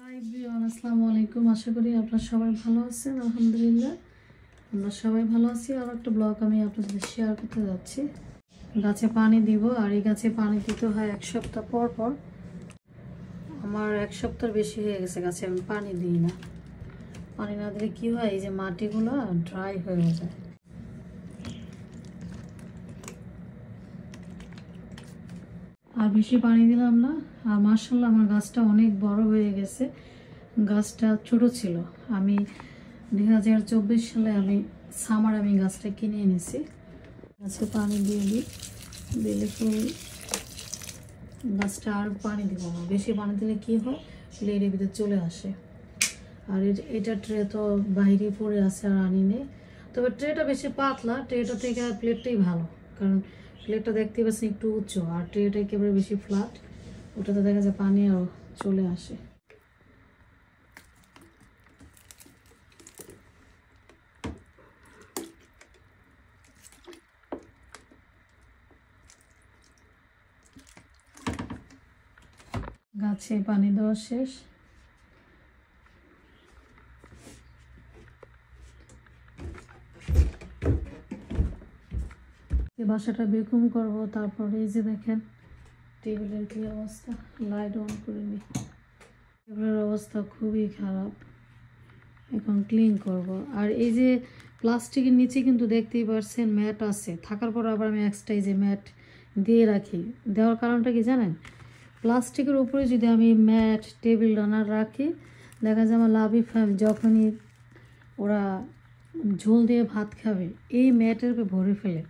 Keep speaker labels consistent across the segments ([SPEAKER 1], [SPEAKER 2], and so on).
[SPEAKER 1] Hi everyone, আসসালামু আলাইকুম। আশা করি আপনারা সবাই ভালো আছেন। আলহামদুলিল্লাহ আমরা সবাই ভালো আছি। আর একটা ব্লগ আমি আপনাদের শেয়ার করতে যাচ্ছি। গাছে পানি দিব, আর এই গাছে পানি দিতে হয় এক সপ্তাহ পর পর। আমার এক সপ্তাহ বেশি হয়ে গেছে গাছে আমি পানি দিই না। পানি না দিলে কি হয়, এই যে মাটিগুলো ড্রাই হয়ে যায়। আর বেশি পানি দিলাম না। আর মাশাআল্লাহ আমার গাছটা অনেক বড় হয়ে গেছে। গাছটা ছোট ছিল। আমি 2024 সালে আমি গাছটা কিনে এনেছি। গাছে পানি দিয়ে দিলে ফুল গাছটা আর পানি দিব না। বেশি পানি দিলে কি হয়, লেডের ভিতরে চলে আসে। আর এটা ট্রে তো বাইরে পড়ে আছে, আর আনি নেই। তবে ট্রেটা বেশি পাতলা, ট্রেটা থেকে প্লেটটাই ভালো। কারণ প্লেটটা দেখতে পাচ্ছি একটু উঁচু, আর ট্রেটা একেবারে বেশি ফ্ল্যাট। ওটাতে দেখা যায় পানি আরও চলে আসে। গাছে পানি দেওয়া শেষ। বাসাটা বেকুম করবো। তারপরে এই যে দেখেন টেবিলের কি অবস্থা, লাইট অন করে নি। টেবিলের অবস্থা খুবই খারাপ, এখন ক্লিন করব। আর এই যে প্লাস্টিকের নিচে কিন্তু দেখতেই পারছেন ম্যাট আছে, থাকার পর আবার আমি এক্সট্রা এই যে ম্যাট দিয়ে রাখি। দেওয়ার কারণটা কি জানেন, প্লাস্টিকের উপরে যদি আমি ম্যাট টেবিল রানার রাখি, দেখা যায় আমার লাভি ফ্যামিলি যখনই ওরা ঝোল দিয়ে ভাত খাবে এই ম্যাটের উপরে ভরে ফেলে।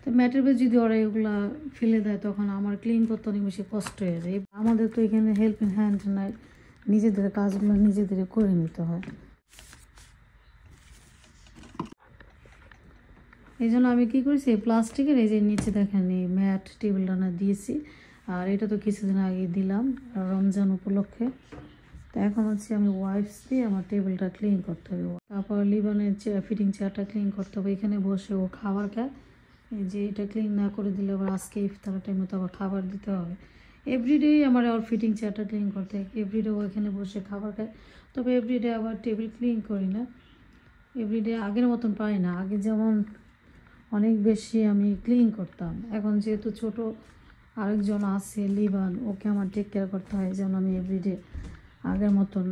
[SPEAKER 1] তো ম্যাটের উপরে যদি ওরা এগুলা ফেলে দেয়, তখন আমার ক্লিন করতে অনেক বেশি কষ্ট হয়ে যায়। আমাদের তো এখানে হেল্পিং হ্যান্ড নাই, নিজেদের কাজগুলো নিজেদের করে নিতে হয়। এই জন্য আমি কী করেছি, প্লাস্টিকের এই যে নিচে দেখেন এই ম্যাট টেবিল রানার দিয়েছি। আর এটা তো কিছুদিন আগে দিলাম রমজান উপলক্ষে। তো এখন হচ্ছে আমি ওয়াইপস দিয়ে আমার টেবিলটা ক্লিন করতে হবে। তারপর লিবানের ফিটিং চেয়ারটা ক্লিন করতে হবে। এখানে বসে ও খাবার খায়। এই যে এটা ক্লিন না করে দিলে আবার আজকে ইফতারের টাইমে তো আবার খাবার দিতে হবে। এভরিডে আমার আর ফিটিং চেয়ারটা ক্লিন করতে হয়। এভরিডে ও এখানে বসে খাবার খায়। তবে এভরিডে আবার টেবিল ক্লিন করি না। এভরিডে আগের মতন পাই না। আগে যেমন অনেক বেশি আমি ক্লিন করতাম, এখন যেহেতু ছোট আরেকজন আছে লিবান, ওকে আমার টেক কেয়ার করতে হয়, যেন আমি এভরিডে আগের মতন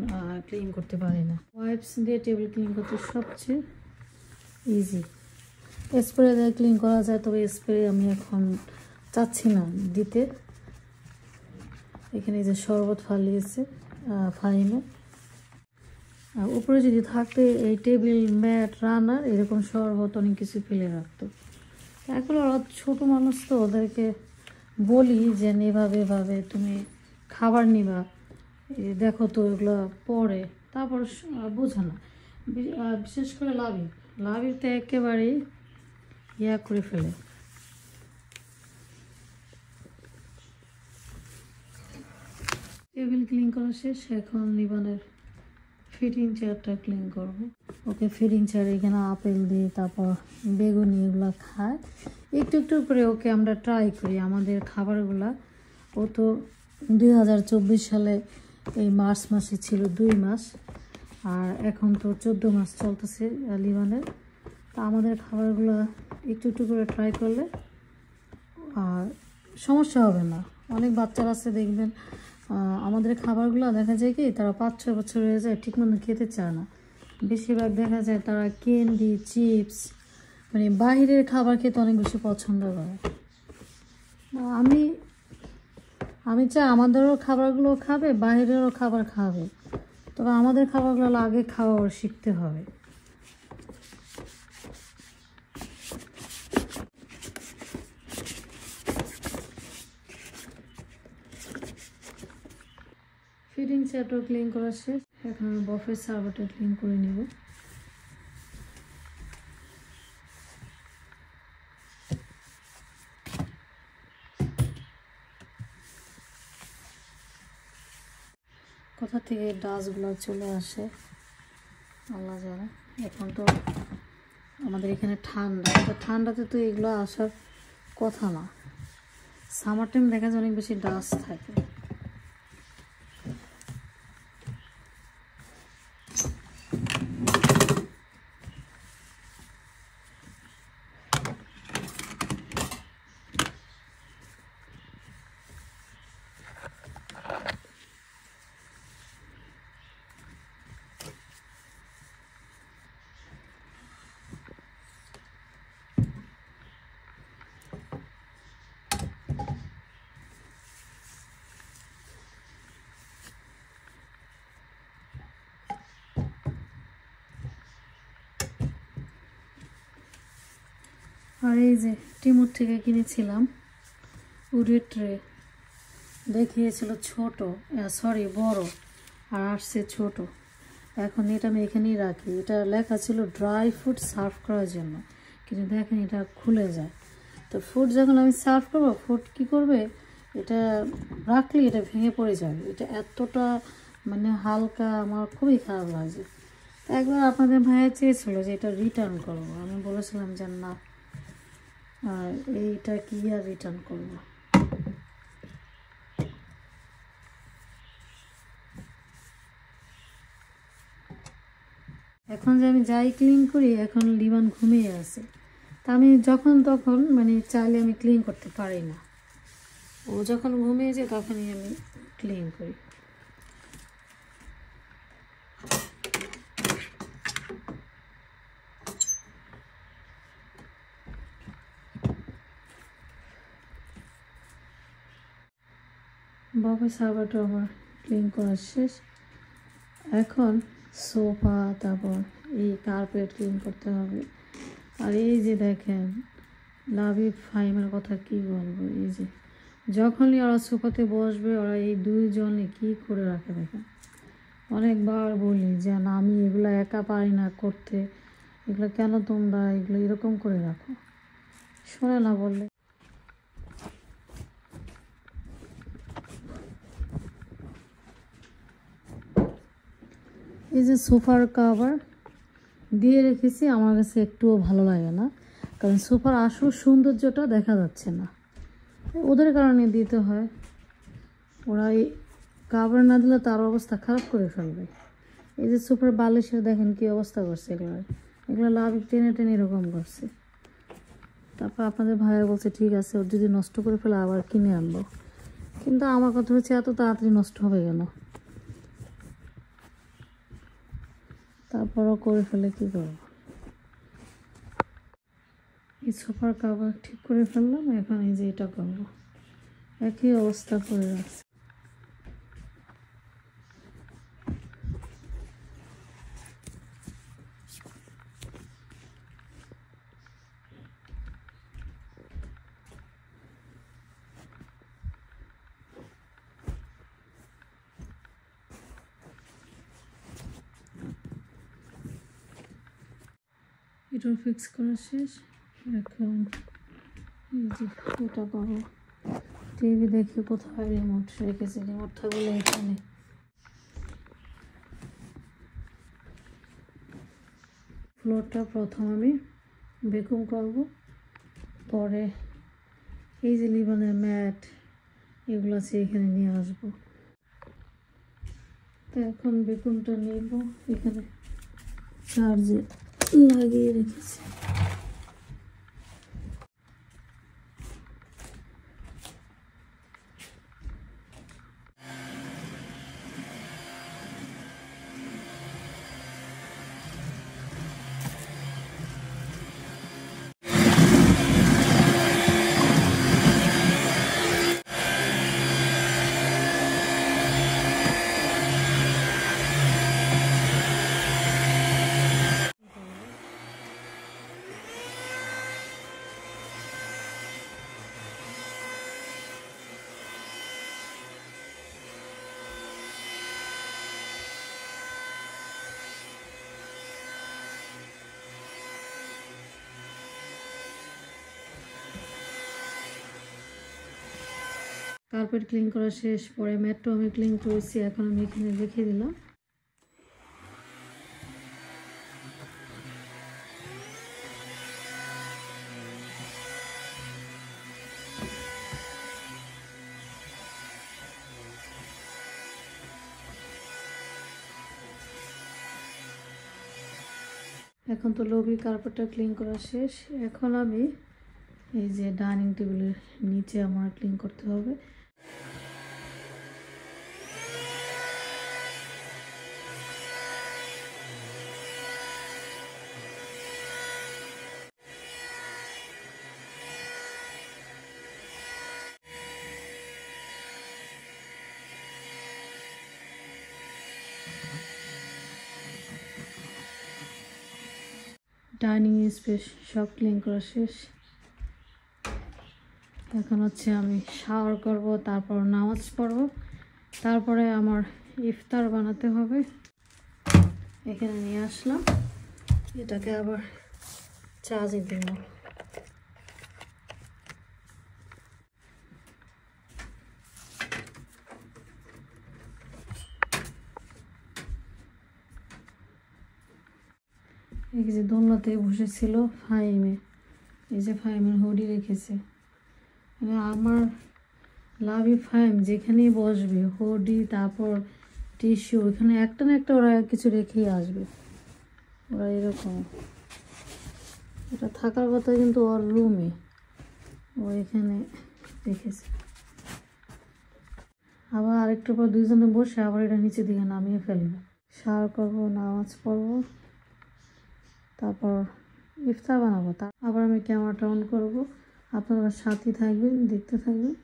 [SPEAKER 1] ক্লিন করতে পারি না। ওয়াইপস দিয়ে টেবিল ক্লিন করতে সবচেয়ে ইজি। স্প্রে দিয়ে ক্লিন করা যায়, তবে স্প্রে আমি এখন চাচ্ছি না দিতে। এখানে যে শরবত ফালিয়েছে ফাইনে, আর উপরে যদি থাকতে এই টেবিল ম্যাট রানার এরকম শরবত অনেক কিছু ফেলে রাখতো। এখন ওরা ছোটো মানুষ তো, ওদেরকে বলি যে এভাবে এভাবে তুমি খাবার নিবা, দেখো তো এগুলো পরে। তারপর বোঝে না। বিশেষ করে লাভিতে একেবারেই করে ফেলে। টেবিল ক্লিন করা শেষ, এখন লিবানের ফিটিং চেয়ারটা ক্লিন করব। ওকে ফিটিং চেয়ার এখানে আপেল দিয়ে তারপর বেগুনি এগুলো খায়। একটু একটু করে ওকে আমরা ট্রাই করি আমাদের খাবারগুলা। ও তো 2024 সালে এই মার্চ মাসে ছিল 2 মাস, আর এখন তো 14 মাস চলতেছে লিবানের। তা আমাদের খাবারগুলো একটু একটু করে ট্রাই করলে আর সমস্যা হবে না। অনেক বাচ্চারা আছে দেখবেন, আমাদের খাবারগুলো দেখা যায় কি তারা 5-6 বছর হয়ে যায় ঠিকমতো খেতে চায় না। বেশিরভাগ দেখা যায় তারা ক্যান্ডি চিপস মানে বাইরের খাবার খেতে অনেক বেশি পছন্দ করে। আমি চাই আমাদেরও খাবারগুলো খাবে, বাইরেরও খাবার খাবে, তবে আমাদের খাবারগুলো আগে খাওয়া শিখতে হবে। ফিটিং চেয়ারটা ক্লিন করা শেষ, এখন আমি বফের সার্ভারটা ক্লিন করে নেব। কোথা থেকে ডাস্টগুলো চলে আসে আল্লাহ জানে। এখন তো আমাদের এখানে ঠান্ডা, তো ঠান্ডাতে তো এগুলো আসার কথা না। সামার টাইম দেখা যায় অনেক বেশি ডাস্ট থাকে। আর এই যে টিমুর থেকে কিনেছিলাম উডের ট্রে, দেখিয়েছিল ছোট, সরি বড়, আর আসছে ছোট। এখন এটা আমি এখানেই রাখি। এটা লেখা ছিল ড্রাই ফ্রুট সার্ভ করার জন্য, কিন্তু দেখেন এটা খুলে যায়। তো ফুড যখন আমি সার্ভ করবো, ফুড কী করবে, এটা রাখলে এটা ভেঙে পড়ে যাবে। এটা এতটা মানে হালকা, আমার খুবই খারাপ লাগছে। একবার আপনাদের ভাইয়া চেয়েছিল যে এটা রিটার্ন করবো, আমি বলেছিলাম যে না, আর এইটা কি আর রিটার্ন করবো। এখন যে আমি যাই ক্লিন করি, এখন লিবান ঘুমিয়ে আছে। তা আমি যখন তখন মানে চাইলে আমি ক্লিন করতে পারি না। ও যখন ঘুমিয়ে যায় তখনই আমি ক্লিন করি। বাবা সার্ভারটা আমার ক্লিন করা শেষ। এখন সোফা, তারপর এই কার্পেট ক্লিন করতে হবে। আর এই যে দেখেন লাভি ফাইমের কথা কি বলবো, এই যে যখনই ওরা সোফাতে বসবে, ওরা এই দুইজনে কি করে রাখে দেখেন। অনেকবার বলি যে না, আমি এগুলো একা পারি না করতে, এগুলো কেন তোমরা এগুলো এরকম করে রাখো, শোনে না বললে। এই যে সোফার কভার দিয়ে রেখেছি, আমার কাছে একটুও ভালো লাগে না, কারণ সোফার আসল সৌন্দর্যটা দেখা যাচ্ছে না, ওদের কারণে দিতে হয়। ওরা এই কভার না দিলে তার অবস্থা খারাপ করে ফেলবে। এই যে সোফার বালিশের দেখেন কি অবস্থা করছে, এগুলো লাভ টেনে টেনে এরকম করছে। তারপর আপনাদের ভাইয়া বলছে ঠিক আছে, ওর যদি নষ্ট করে ফেলে আবার কিনে আনবো, কিন্তু আমার কথা হচ্ছে এত তাড়াতাড়ি নষ্ট হবে কেন, তারপরও করে ফেলে কী করবো। এই সোফার কভার ঠিক করে ফেললাম, এখন এই যে এটা করবো, একই অবস্থা করে রাখছি। এটা ফিক্স করা শেষ। এখন এই যে এটা করবো। টিভি দেখি কোথায় রিমোট রেখেছি, রিমোট থাকলে এখানে। ফ্লোরটা প্রথম আমি বেকুম করব, পরে এই যে লিবানের ম্যাট এগুলো আছে এখানে নিয়ে আসবো। তো এখন বেকুমটা নেব, এখানে চার্জে লাগিয়ে রেখেছি। কার্পেট ক্লিন করা শেষ, পরে ম্যাটটাও আমি ক্লিন করেছি, এখন আমি এখানে রেখে দিলাম। এখন তো লবি কার্পেটটা ক্লিন করা শেষ। এখন আমি এই যে ডাইনিং টেবিলের নিচে আমার ক্লিন করতে হবে। ডাইনিং স্পেস সব ক্লিন করা শেষ। এখন হচ্ছে আমি শাওয়ার করব, তারপর নামাজ পড়ব, তারপরে আমার ইফতার বানাতে হবে। এখানে নিয়ে আসলাম, এটাকে আবার চার্জে দিব। এই যে দোলনাতে বসেছিল ফাইমে, এই যে ফাইমের হুডি রেখেছে। মানে আমার লাভি ফাইম যেখানেই বসবে হুডি তারপর টিস্যু, এখানে একটা না একটা ওরা কিছু রেখেই আসবে। ওরা এরকম, এটা থাকার কথা কিন্তু ওর রুমে, ও এখানে রেখেছে। আবার আরেকটু পর দুইজনে বসে আবার এটা নিচে দিকে নামিয়ে ফেলবো। শাওয়ার করবো, নামাজ পড়বো, তারপর ইফতার বানাবো। আবার আমি ক্যামেরাটা অন করবো, আপনারা সাথে থাকবেন, দেখতে থাকবেন।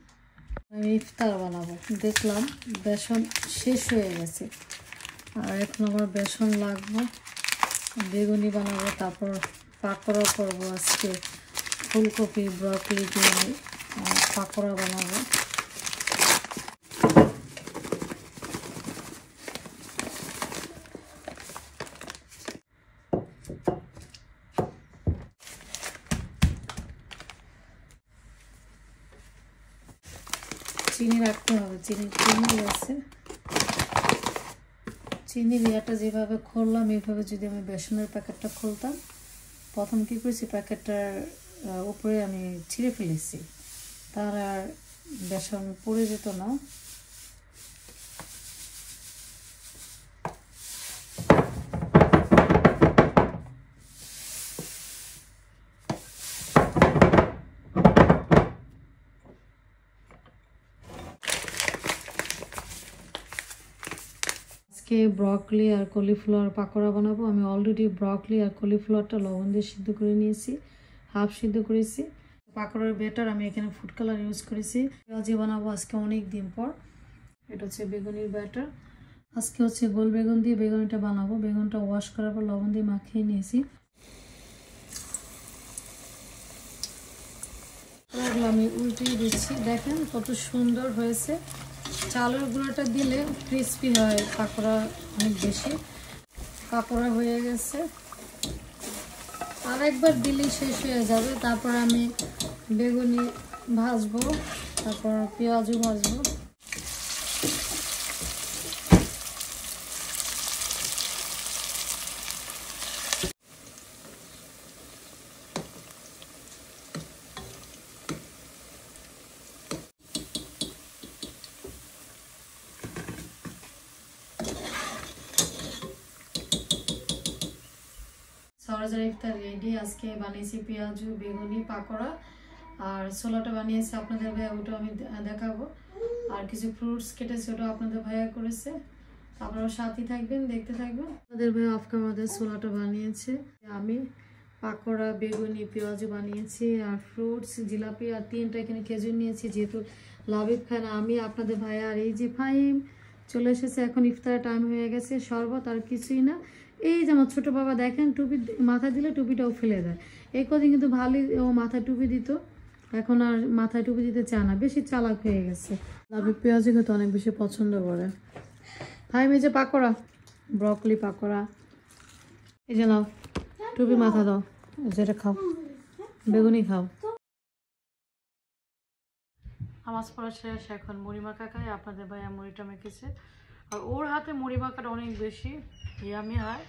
[SPEAKER 1] আমি ইফতার বানাবো। দেখলাম বেসন শেষ হয়ে গেছে, আর এখন আমার বেসন লাগবে। বেগুনি বানাবো, তারপর পাকোড়া করবো। আজকে ফুলকপি ব্রকলি দিয়ে পাকোড়া বানাবো। চিনি রাখতে হবে, চিনি আছে। চিনির ইয়াটা যেভাবে খুললাম এইভাবে যদি আমি বেসনের প্যাকেটটা খুলতাম, প্রথম কী করেছি প্যাকেটটার উপরে আমি ছিঁড়ে ফেলেছি, তার আর বেসন পড়ে যেত না। ব্রকলি আর কলিফ্লাওয়ার পাকোড়া বানাবো। আমি অলরেডি ব্রকলি আর কলিফ্লাওয়ারটা লবণ দিয়ে সিদ্ধ করে নিয়েছি, হাফ সিদ্ধ করেছি। পাকোড়ার বেটার আমি এখানে ফুড কালার ইউজ করেছি। পেঁয়াজি বানাবো আজকে অনেক দিন পর। এটা হচ্ছে বেগুনির ব্যাটার। আজকে হচ্ছে গোল বেগুন দিয়ে বেগুনিটা বানাবো। বেগুনটা ওয়াশ করার পর লবণ দিয়ে মাখিয়ে নিয়েছি। আমি উল্টিয়ে দিচ্ছি, দেখেন কত সুন্দর হয়েছে। চালের গুঁড়োটা দিলে ক্রিস্পি হয় পাকোড়া অনেক বেশি। পাকোড়া হয়ে গেছে, আর একবার দিলেই শেষ হয়ে যাবে। তারপর আমি বেগুনি ভাজবো, তারপর পেঁয়াজও ভাজবো। সরাসরি ইফতার রেডি। আজকে বানিয়েছি পেঁয়াজু বেগুনি পাকোড়া, আর ছোলাটা বানিয়েছি আপনাদের ভাইয়া, ওটাও আমি দেখাবো। আর কিছু ফ্রুটস কেটেছে, ওটাও আপনাদের ভাইয়া করেছে। আপনারা সাথে থাকবেন, দেখতে থাকবেন। আপনাদের ভাইয়া অফ ক্যামেরাতে ছোলাটা বানিয়েছে, আমি পাকোড়া বেগুনি পেঁয়াজু বানিয়েছি, আর ফ্রুটস জিলাপি আর 3টা এখানে খেজুর নিয়েছি, যেহেতু লাভিব খায় না আমি, আপনাদের ভাইয়া। আর এই যে ফাইম চলে এসেছে, এখন ইফতারের টাইম হয়ে গেছে। শরবত আর কিছুই না। এই যে আমার ছোটো বাবা দেখেন, টুপি মাথায় দিলে টুপিটাও ফেলে দেয়। এই কদিন কিন্তু ভালোই ও মাথায় টুপি দিত, এখন আর মাথায় টুপি দিতে চায় না, বেশি চালাক হয়ে গেছে। লাভিব পেঁয়াজি খেতে অনেক বেশি পছন্দ করে। ফাইম এই যে পাকোড়া, ব্রকলি পাকোড়া, এই যে নাও টুপি মাথা দাও, যেটা খাও, বেগুনি খাও। নামাজ পড়া শেষ, এখন মুড়ি মাখা খাই। আপনাদের ভাইয়া মুড়িটা মেখেছে, আর ওর হাতে মুড়ি মাখাটা অনেক বেশি ইয়ামি হয়।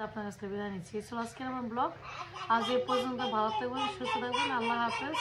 [SPEAKER 1] আপনার কাছে বিদায় নিচ্ছি। আজকের আমার ব্লগ আজ এই পর্যন্ত। ভালো থাকবেন, সুস্থ থাকবেন, আল্লাহ হাফেজ।